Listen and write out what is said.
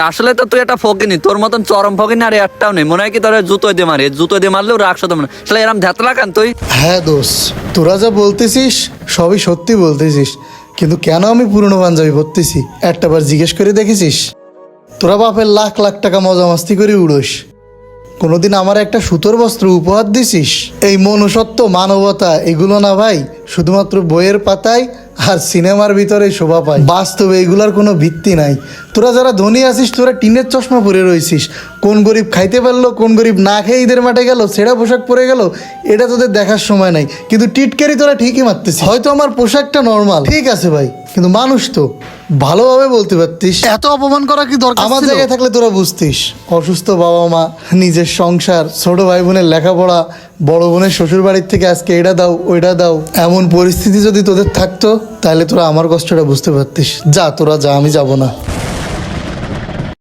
আসলে তো তুই একটা ফকিনি, তোর মতন চরম ফকিনি আর একটাও নেই। মনে হয় কি তোর জুতো দিয়ে মারি, জুতো দিয়ে মারলেও রাগ শত না। আসলে এরম ধ্যাতলা কান তুই। হ্যাঁ দোষ, তোরা যা বলতেছিস সবই সত্যি বলতেছিস, কিন্তু কেন আমি পুরনো পাঞ্জাবি পরতেছি একটাবার জিজ্ঞেস করে দেখেছিস? তোরা বাপের লাখ লাখ টাকা মজা মাস্তি করে উড়োস, কোনোদিন আমার একটা সুতোর বস্ত্র উপহার দিছিস? এই মনুষ্যত্ব, মানবতা এগুলো না ভাই শুধুমাত্র বইয়ের পাতায় আর সিনেমার ভিতরে শোভা পায়, বাস্তবে এগুলার কোনো ভিত্তি নাই। তোরা যারা ধনী আছিস তোরা টিনের চশমা পরে রয়েছিস, কোন গরিব খাইতে পারলো, কোন গরিব না খেয়ে ঈদের মাঠে গেল, ছেঁড়া পোশাক পরে গেল, এটা তোদের দেখার সময় নাই। কিন্তু টিটকারি তোরা ঠিকই মারতেছিস। হয়তো আমার পোশাকটা নর্মাল, ঠিক আছে ভাই, কিন্তু মানুষ তো ভালোভাবে বলতে পারতিস। এত অপমান করা কি দরকার আমার ছিল? জায়গায় থাকলে তোরা বুঝতিস, অসুস্থ বাবা মা, নিজের সংসার, ছোট ভাই বোনের লেখাপড়া, বড় বোনের শ্বশুর বাড়ির থেকে আজকে এটা দাও ওইটা দাও, এমন পরিস্থিতি যদি তোদের থাকতো তাহলে তোরা আমার কষ্টটা বুঝতে পারতিস। যা তোরা যা, আমি যাব না।